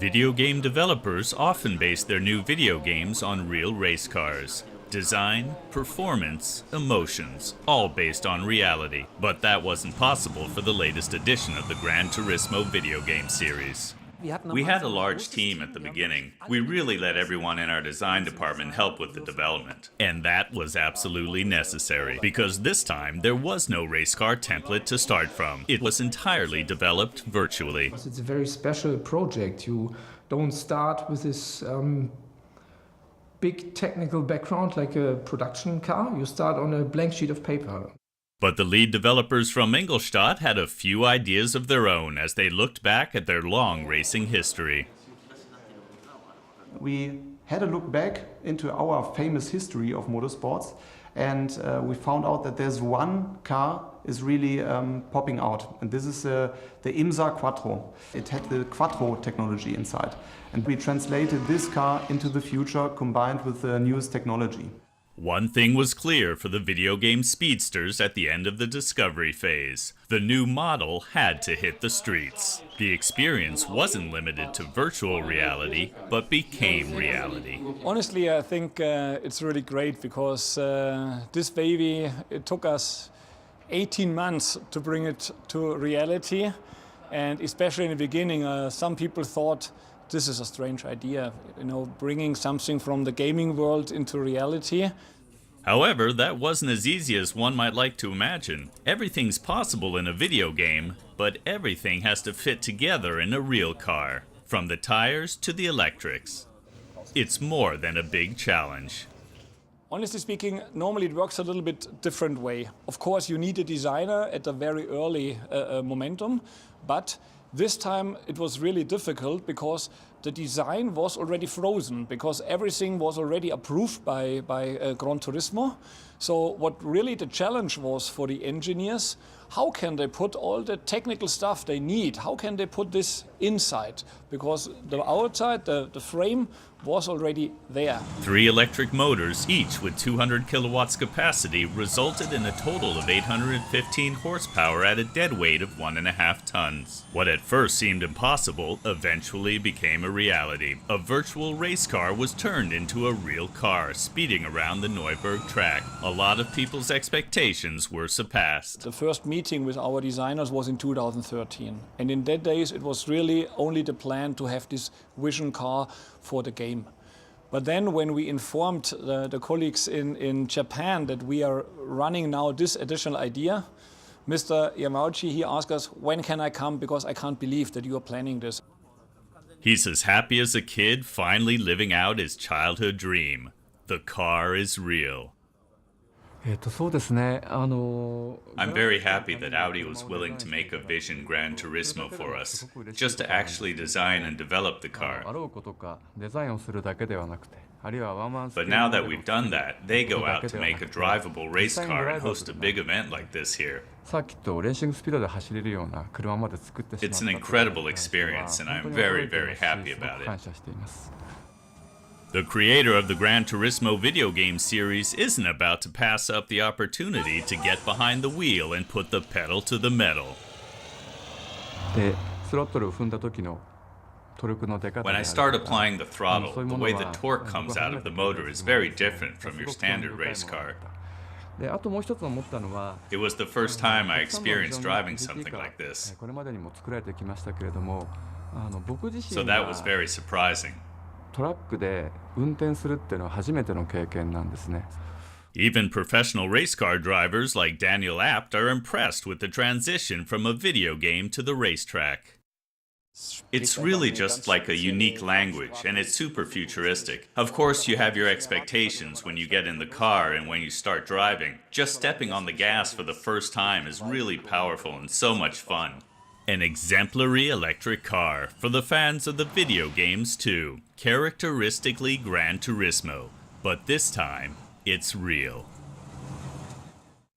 Video game developers often base their new video games on real race cars. Design, performance, emotions, all based on reality. But that wasn't possible for the latest edition of the Gran Turismo video game series. We had a large team at the beginning. We really let everyone in our design department help with the development. And that was absolutely necessary, because this time there was no race car template to start from. It was entirely developed virtually. It's a very special project. You don't start with this big technical background like a production car. You start on a blank sheet of paper. But the lead developers from Ingolstadt had a few ideas of their own as they looked back at their long racing history. We had a look back into our famous history of motorsports, and we found out that there's one car is really popping out, and this is the IMSA Quattro. It had the Quattro technology inside, and we translated this car into the future combined with the newest technology. One thing was clear for the video game speedsters at the end of the discovery phase. The new model had to hit the streets. The experience wasn't limited to virtual reality, but became reality. Honestly, I think it's really great because this baby, it took us 18 months to bring it to reality. And especially in the beginning, some people thought this is a strange idea, bringing something from the gaming world into reality. However, that wasn't as easy as one might like to imagine. Everything's possible in a video game, but everything has to fit together in a real car, from the tires to the electrics. It's more than a big challenge. Honestly speaking, normally it works a little bit different way. Of course, you need a designer at a very early momentum, but this time it was really difficult because the design was already frozen, because everything was already approved by Gran Turismo. So what really the challenge was for the engineers, how can they put all the technical stuff they need? How can they put this inside? Because the outside, the frame was already there. 3 electric motors, each with 200 kilowatts capacity, resulted in a total of 815 horsepower at a dead weight of 1.5 tons. What at first seemed impossible eventually became a reality. A virtual race car was turned into a real car, speeding around the Neuburg track. A lot of people's expectations were surpassed. The first meeting with our designers was in 2013. And in that days, it was really only the plan to have this vision car for the game. But then when we informed the colleagues in Japan that we are running now this additional idea, Mr. Yamauchi, he asked us, when can I come? Because I can't believe that you are planning this. He's as happy as a kid finally living out his childhood dream. The car is real. I'm very happy that Audi was willing to make a Vision Gran Turismo for us, just to actually design and develop the car. But now that we've done that, they go out to make a drivable race car and host a big event like this here. It's an incredible experience, and I'm very, very happy about it. The creator of the Gran Turismo video game series isn't about to pass up the opportunity to get behind the wheel and put the pedal to the metal. When I start applying the throttle, the way the torque comes out of the motor is very different from your standard race car. It was the first time I experienced driving something like this. So that was very surprising. Even professional race car drivers like Daniel Abt are impressed with the transition from a video game to the racetrack. It's really just like a unique language, and it's super futuristic. Of course, you have your expectations when you get in the car and when you start driving. Just stepping on the gas for the first time is really powerful and so much fun. An exemplary electric car for the fans of the video games too. Characteristically Gran Turismo, but this time it's real.